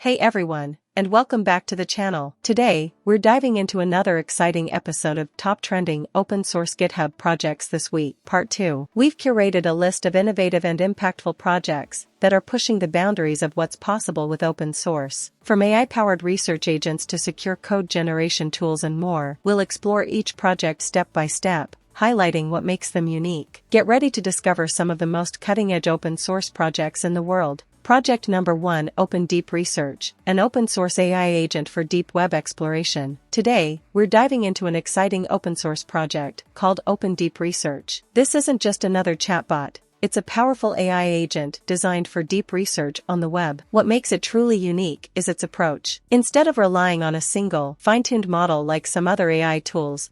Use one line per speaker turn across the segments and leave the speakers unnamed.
Hey everyone, and welcome back to the channel. Today, we're diving into another exciting episode of Top Trending Open Source GitHub Projects this week, Part 2. We've curated a list of innovative and impactful projects that are pushing the boundaries of what's possible with open source. From AI-powered research agents to secure code generation tools and more, we'll explore each project step by step, highlighting what makes them unique. Get ready to discover some of the most cutting-edge open source projects in the world. Project number 1, Deep Research, an open source AI agent for deep web exploration. Today, we're diving into an exciting open source project called Deep Research. This isn't just another chatbot. It's a powerful AI agent designed for deep research on the web. What makes it truly unique is its approach. Instead of relying on a single, fine-tuned model like some other AI tools,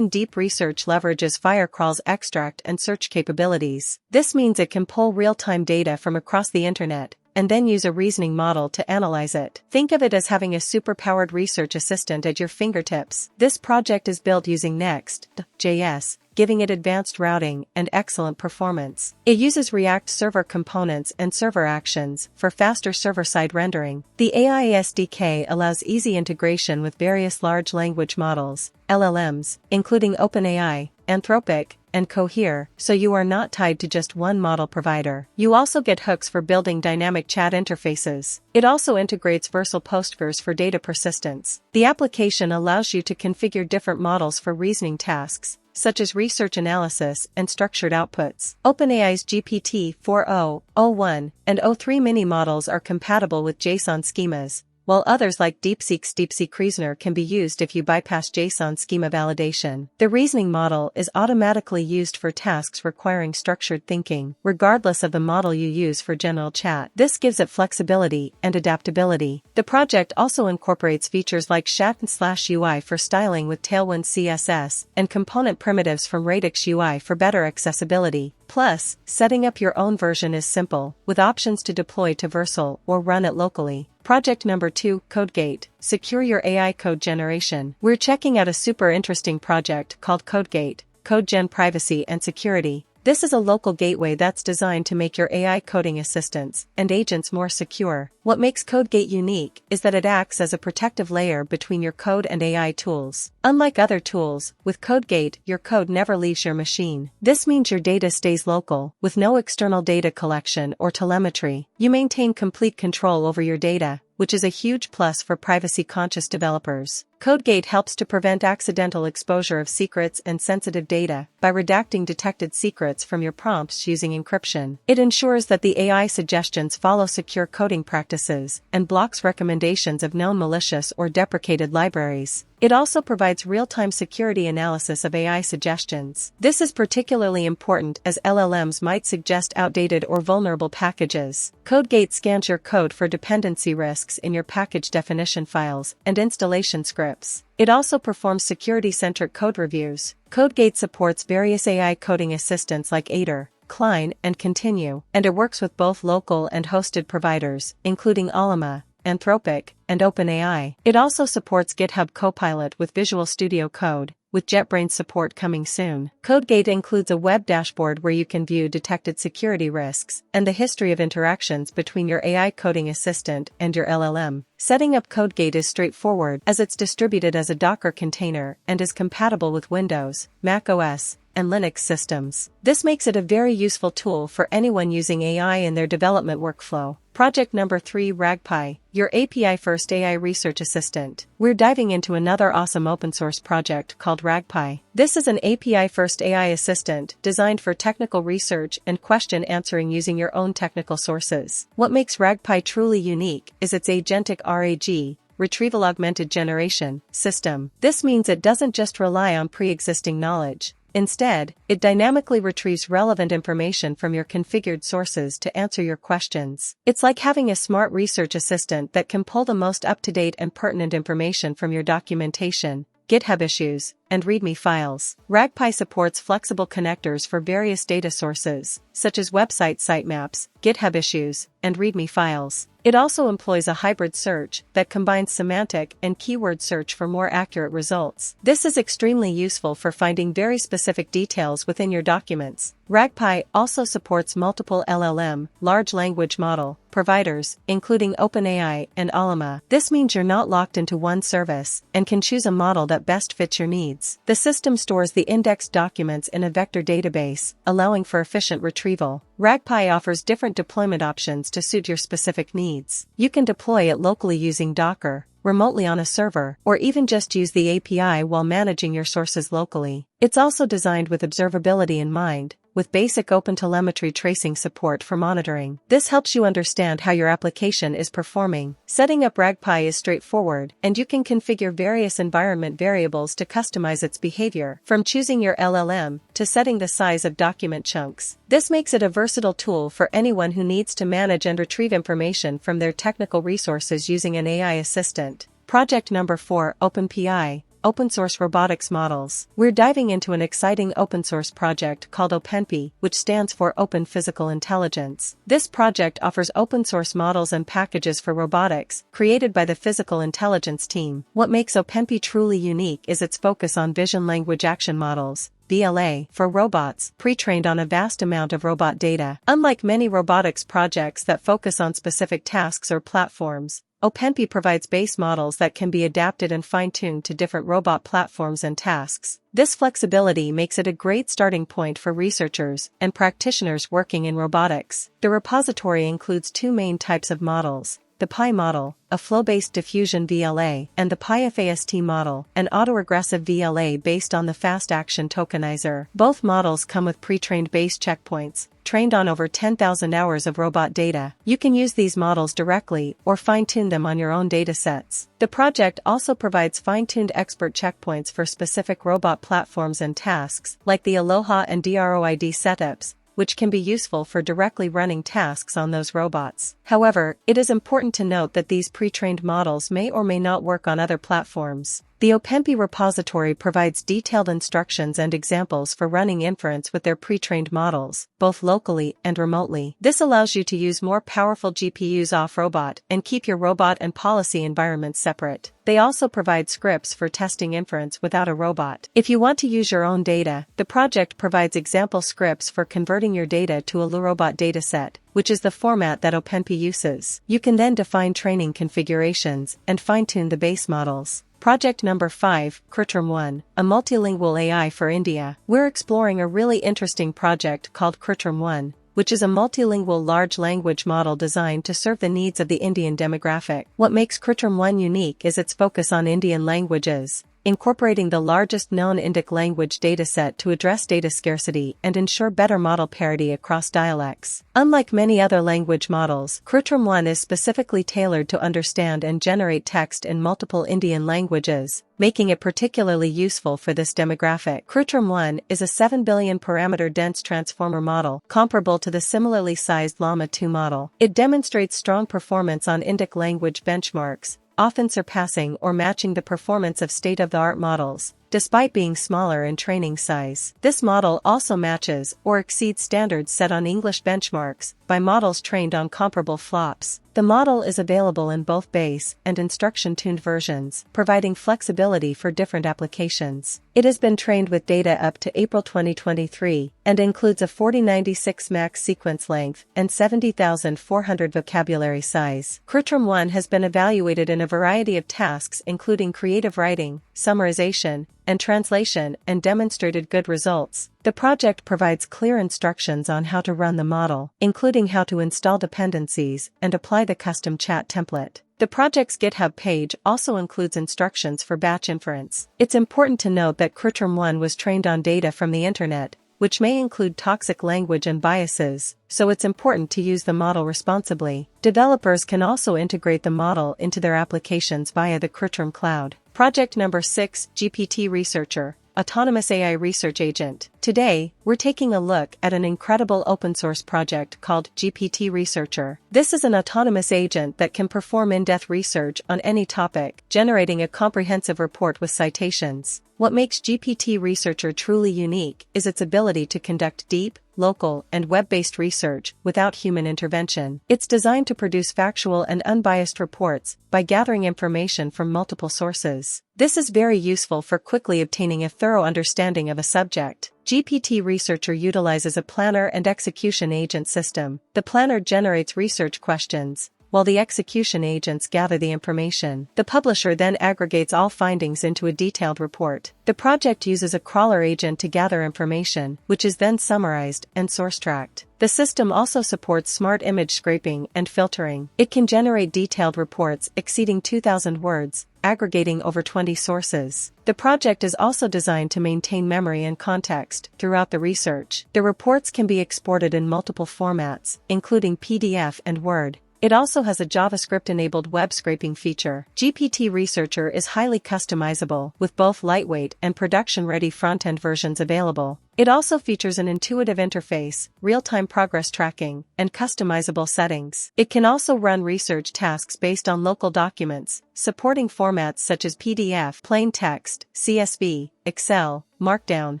Deep Research leverages Firecrawl's extract and search capabilities. This means it can pull real-time data from across the internet and then use a reasoning model to analyze it. Think of it as having a super-powered research assistant at your fingertips. This project is built using Next.js, giving it advanced routing and excellent performance. It uses React server components and server actions for faster server-side rendering. The AI SDK allows easy integration with various large language models, LLMs, including OpenPI, Anthropic, and Cohere, so you are not tied to just one model provider. You also get hooks for building dynamic chat interfaces. It also integrates Verl Postgres for data persistence. The application allows you to configure different models for reasoning tasks, such as research analysis and structured outputs. OpenAI's GPT 4o, o1, and o3 mini models are compatible with JSON schemas, while others like DeepSeek's DeepSeek Reasoner can be used if you bypass JSON schema validation. The reasoning model is automatically used for tasks requiring structured thinking, regardless of the model you use for general chat. This gives it flexibility and adaptability. The project also incorporates features like Chat/UI for styling with Tailwind CSS and component primitives from Radix UI for better accessibility. Plus, setting up your own version is simple, with options to deploy to Verl or run it locally. Project number 2, CodeGate, secure your AI code generation. We're checking out a super interesting project called CodeGate, Code Gen Privacy and Security. This is a local gateway that's designed to make your AI coding assistants and agents more secure. What makes CodeGate unique is that it acts as a protective layer between your code and AI tools. Unlike other tools, with CodeGate, your code never leaves your machine. This means your data stays local, with no external data collection or telemetry. You maintain complete control over your data, which is a huge plus for privacy-conscious developers. CodeGate helps to prevent accidental exposure of secrets and sensitive data by redacting detected secrets from your prompts using encryption. It ensures that the AI suggestions follow secure coding practices and blocks recommendations of known malicious or deprecated libraries. It also provides real-time security analysis of AI suggestions. This is particularly important as LLMs might suggest outdated or vulnerable packages. CodeGate scans your code for dependency risks in your package definition files and installation scripts. It also performs security-centric code reviews. CodeGate supports various AI coding assistants like Aider, Klein, and Continue, and it works with both local and hosted providers, including Allama, Anthropic, and OpenAI. It also supports GitHub Copilot with Visual Studio Code, with JetBrains support coming soon. CodeGate includes a web dashboard where you can view detected security risks and the history of interactions between your AI coding assistant and your LLM. Setting up CodeGate is straightforward as it's distributed as a Docker container and is compatible with Windows, Mac OS, and Linux systems. This makes it a very useful tool for anyone using AI in their development workflow. Project number 3, Ragpi, your API-first AI research assistant. We're diving into another awesome open source project called Ragpi. This is an API-first AI assistant designed for technical research and question answering using your own technical sources. What makes Ragpi truly unique is its agentic RAG, Retrieval Augmented Generation, system. This means it doesn't just rely on pre-existing knowledge. Instead, it dynamically retrieves relevant information from your configured sources to answer your questions. It's like having a smart research assistant that can pull the most up-to-date and pertinent information from your documentation, GitHub issues, and README files. Ragpi supports flexible connectors for various data sources, such as website sitemaps, GitHub issues, and README files. It also employs a hybrid search that combines semantic and keyword search for more accurate results. This is extremely useful for finding very specific details within your documents. Ragpi also supports multiple LLM, large language model, providers, including OpenPI and Llama. This means you're not locked into one service and can choose a model that best fits your needs. The system stores the indexed documents in a vector database, allowing for efficient retrieval. Ragpi offers different deployment options to suit your specific needs. You can deploy it locally using Docker, remotely on a server, or even just use the API while managing your sources locally. It's also designed with observability in mind, with basic OpenTelemetry tracing support for monitoring. This helps you understand how your application is performing. Setting up Ragpi is straightforward, and you can configure various environment variables to customize its behavior, from choosing your LLM to setting the size of document chunks. This makes it a versatile tool for anyone who needs to manage and retrieve information from their technical resources using an AI assistant. Project number 4, OpenPI. Open source robotics models. We're diving into an exciting open source project called OpenPI, which stands for Open Physical Intelligence. This project offers open source models and packages for robotics, created by the Physical Intelligence team. What makes OpenPI truly unique is its focus on vision language action models, VLA, for robots, pre-trained on a vast amount of robot data. Unlike many robotics projects that focus on specific tasks or platforms, OpenPI provides base models that can be adapted and fine-tuned to different robot platforms and tasks. This flexibility makes it a great starting point for researchers and practitioners working in robotics. The repository includes two main types of models: the PI model, a flow-based diffusion VLA, and the PI-FAST model, an autoregressive VLA based on the fast action tokenizer. Both models come with pre-trained base checkpoints, trained on over 10,000 hours of robot data. You can use these models directly or fine-tune them on your own datasets. The project also provides fine-tuned expert checkpoints for specific robot platforms and tasks, like the Aloha and DROID setups, which can be useful for directly running tasks on those robots. However, it is important to note that these pre-trained models may or may not work on other platforms. The OpenPI repository provides detailed instructions and examples for running inference with their pre-trained models, both locally and remotely. This allows you to use more powerful GPUs off-robot and keep your robot and policy environments separate. They also provide scripts for testing inference without a robot. If you want to use your own data, the project provides example scripts for converting your data to a LLRobot dataset, which is the format that OpenPI uses. You can then define training configurations and fine-tune the base models. Project number 5, Kritram-1, a multilingual AI for India. We're exploring a really interesting project called Kritram-1, which is a multilingual large language model designed to serve the needs of the Indian demographic. What makes Kritram-1 unique is its focus on Indian languages, incorporating the largest known Indic language dataset to address data scarcity and ensure better model parity across dialects. Unlike many other language models, Kritram-1 is specifically tailored to understand and generate text in multiple Indian languages, making it particularly useful for this demographic. Kritram-1 is a 7 billion parameter dense transformer model, comparable to the similarly sized Llama 2 model. It demonstrates strong performance on Indic language benchmarks, often surpassing or matching the performance of state-of-the-art models, despite being smaller in training size. This model also matches or exceeds standards set on English benchmarks by models trained on comparable flops. The model is available in both base and instruction-tuned versions, providing flexibility for different applications. It has been trained with data up to April 2023 and includes a 4096 max sequence length and 70,400 vocabulary size. Kritram-1 has been evaluated in a variety of tasks including creative writing, summarization, and translation, and demonstrated good results. The project provides clear instructions on how to run the model, including how to install dependencies and apply the custom chat template. The project's GitHub page also includes instructions for batch inference. It's important to note that Kritram-1 was trained on data from the internet, which may include toxic language and biases, so it's important to use the model responsibly. Developers can also integrate the model into their applications via the Kritram Cloud. Project number 6, GPT Researcher, Autonomous AI Research Agent. Today, we're taking a look at an incredible open-source project called GPT Researcher. This is an autonomous agent that can perform in-depth research on any topic, generating a comprehensive report with citations. What makes GPT Researcher truly unique is its ability to conduct deep, local, and web-based research without human intervention. It's designed to produce factual and unbiased reports by gathering information from multiple sources. This is very useful for quickly obtaining a thorough understanding of a subject. GPT Researcher utilizes a planner and execution agent system. The planner generates research questions, while the execution agents gather the information. The publisher then aggregates all findings into a detailed report. The project uses a crawler agent to gather information, which is then summarized and source-tracked. The system also supports smart image scraping and filtering. It can generate detailed reports exceeding 2,000 words, aggregating over 20 sources. The project is also designed to maintain memory and context throughout the research. The reports can be exported in multiple formats, including PDF and Word. It also has a JavaScript-enabled web scraping feature. GPT Researcher is highly customizable, with both lightweight and production-ready front-end versions available. It also features an intuitive interface, real-time progress tracking, and customizable settings. It can also run research tasks based on local documents, supporting formats such as PDF, plain text, CSV, Excel, Markdown,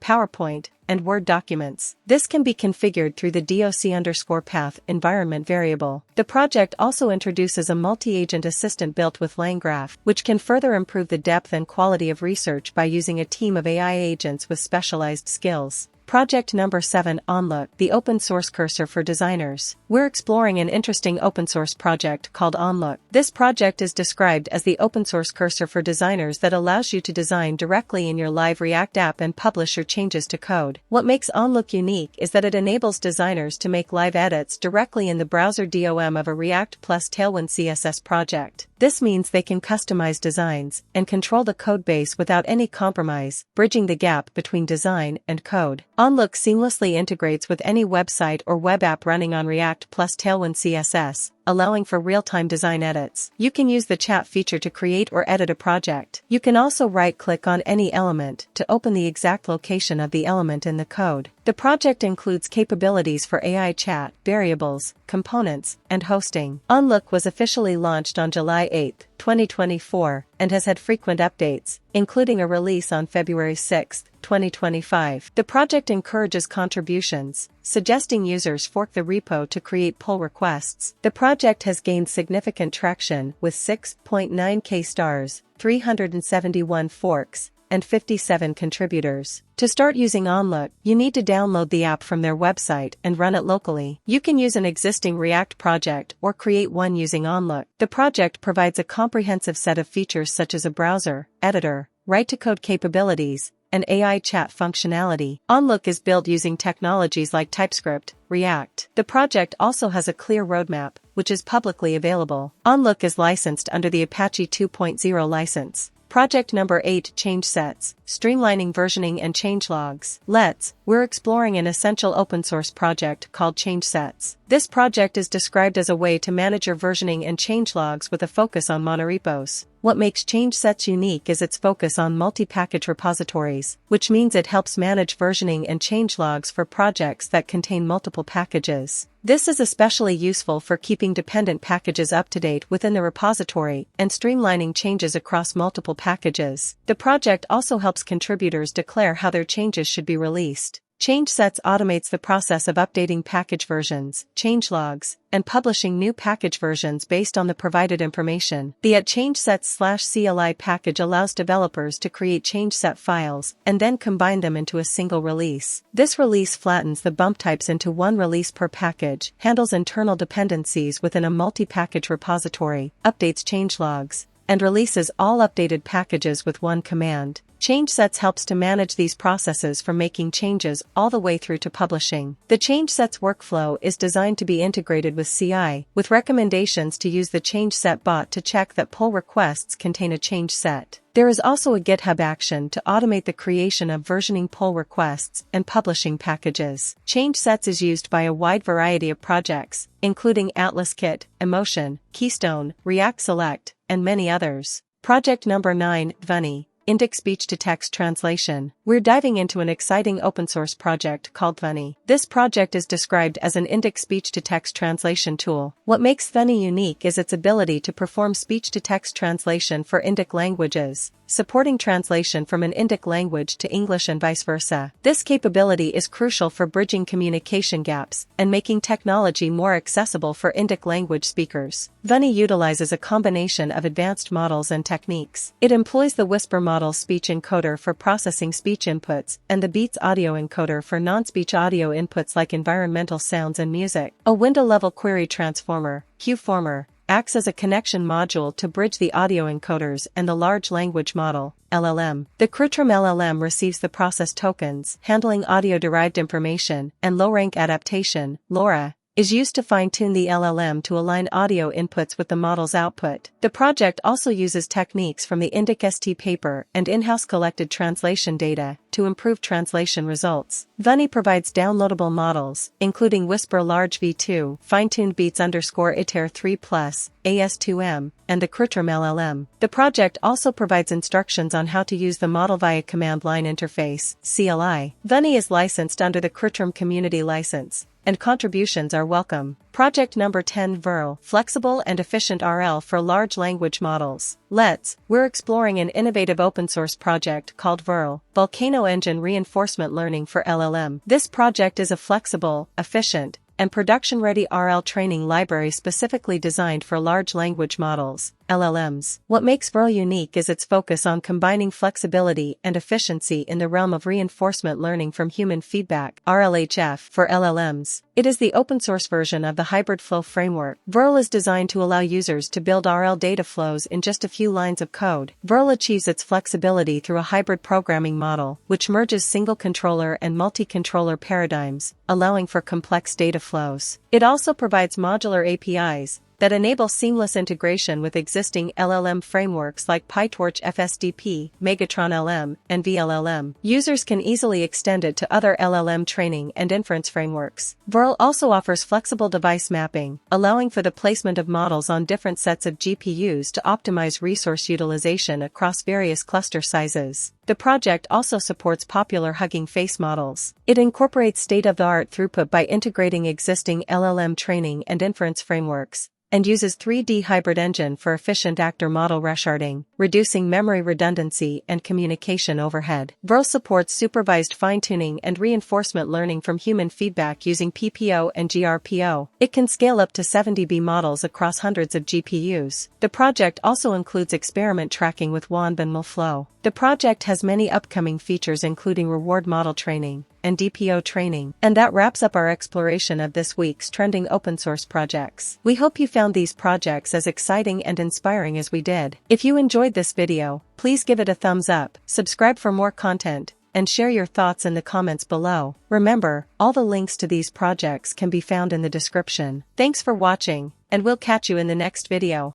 PowerPoint, and Word documents. This can be configured through the doc_path environment variable. The project also introduces a multi-agent assistant built with LangGraph, which can further improve the depth and quality of research by using a team of AI agents with specialized skills. Project number 7, Onlook, the open source cursor for designers. We're exploring an interesting open source project called Onlook. This project is described as the open source cursor for designers that allows you to design directly in your live React app and publish your changes to code. What makes Onlook unique is that it enables designers to make live edits directly in the browser DOM of a React plus Tailwind CSS project. This means they can customize designs and control the codebase without any compromise, bridging the gap between design and code. Onlook seamlessly integrates with any website or web app running on React plus Tailwind CSS, allowing for real-time design edits. You can use the chat feature to create or edit a project. You can also right-click on any element to open the exact location of the element in the code. The project includes capabilities for AI chat, variables, components, and hosting. Onlook was officially launched on July 8, 2024, and has had frequent updates, including a release on February 6, 2025. The project encourages contributions, suggesting users fork the repo to create pull requests. The project has gained significant traction with 6.9k stars, 371 forks, and 57 contributors. To start using Onlook, you need to download the app from their website and run it locally. You can use an existing React project or create one using Onlook. The project provides a comprehensive set of features such as a browser, editor, write-to-code capabilities, and AI chat functionality. Onlook is built using technologies like TypeScript, React. The project also has a clear roadmap, which is publicly available. Onlook is licensed under the Apache 2.0 license. Project number 8, Changesets, streamlining versioning and changelogs. We're exploring an essential open source project called Changesets. This project is described as a way to manage your versioning and changelogs with a focus on monorepos. What makes Changesets unique is its focus on multi-package repositories, which means it helps manage versioning and changelogs for projects that contain multiple packages. This is especially useful for keeping dependent packages up to date within the repository and streamlining changes across multiple packages. The project also helps contributors declare how their changes should be released. Changesets automates the process of updating package versions, changelogs, and publishing new package versions based on the provided information. The @changesets/CLI package allows developers to create changeset files and then combine them into a single release. This release flattens the bump types into one release per package, handles internal dependencies within a multi-package repository, updates changelogs, and releases all updated packages with one command. Changesets helps to manage these processes from making changes all the way through to publishing. The Changesets workflow is designed to be integrated with CI, with recommendations to use the Changeset bot to check that pull requests contain a change set. There is also a GitHub action to automate the creation of versioning pull requests and publishing packages. Changesets is used by a wide variety of projects, including AtlasKit, Emotion, Keystone, React Select, and many others. Project number 9, Dhwani, Indic speech-to-text translation. We're diving into an exciting open-source project called Dhwani. This project is described as an Indic speech-to-text translation tool. What makes Dhwani unique is its ability to perform speech-to-text translation for Indic languages, supporting translation from an Indic language to English and vice versa. This capability is crucial for bridging communication gaps and making technology more accessible for Indic language speakers. Dhwani utilizes a combination of advanced models and techniques. It employs the Whisper model speech encoder for processing speech inputs and the Beats audio encoder for non-speech audio inputs like environmental sounds and music. A window-level query transformer, QFormer, acts as a connection module to bridge the audio encoders and the large language model, LLM. The Krutrim LLM receives the process tokens, handling audio-derived information, and low-rank adaptation, LoRa, is used to fine-tune the LLM to align audio inputs with the model's output. The project also uses techniques from the Indic ST paper and in-house collected translation data to improve translation results. Dhwani provides downloadable models, including Whisper Large V2, fine-tuned Beats _ITER 3 Plus, AS2M, and the Krutrim LLM. The project also provides instructions on how to use the model via Command Line Interface, CLI. Dhwani is licensed under the Krutrim Community License, and contributions are welcome. Project number 10 Verl, flexible and efficient RL for large language models. We're exploring an innovative open source project called Verl, Volcano Engine Reinforcement Learning for LLM. This project is a flexible, efficient, and production-ready RL training library specifically designed for large language models, LLMs. What makes Verl unique is its focus on combining flexibility and efficiency in the realm of reinforcement learning from human feedback, RLHF, for LLMs. It is the open-source version of the hybrid flow framework. Verl is designed to allow users to build RL data flows in just a few lines of code. Verl achieves its flexibility through a hybrid programming model, which merges single-controller and multi-controller paradigms, allowing for complex data flows. It also provides modular APIs that enable seamless integration with existing LLM frameworks like PyTorch FSDP, Megatron LM, and VLLM. Users can easily extend it to other LLM training and inference frameworks. Verl also offers flexible device mapping, allowing for the placement of models on different sets of GPUs to optimize resource utilization across various cluster sizes. The project also supports popular Hugging Face models. It incorporates state-of-the-art throughput by integrating existing LLM training and inference frameworks, and uses 3D Hybrid Engine for efficient actor model resharding, reducing memory redundancy and communication overhead. Verl supports supervised fine-tuning and reinforcement learning from human feedback using PPO and GRPO. It can scale up to 70B models across hundreds of GPUs. The project also includes experiment tracking with WANB and MLflow. The project has many upcoming features including reward model training and DPO training. And that wraps up our exploration of this week's trending open source projects. We hope you found these projects as exciting and inspiring as we did. If you enjoyed this video, please give it a thumbs up, subscribe for more content, and share your thoughts in the comments below. Remember, all the links to these projects can be found in the description. Thanks for watching, and we'll catch you in the next video.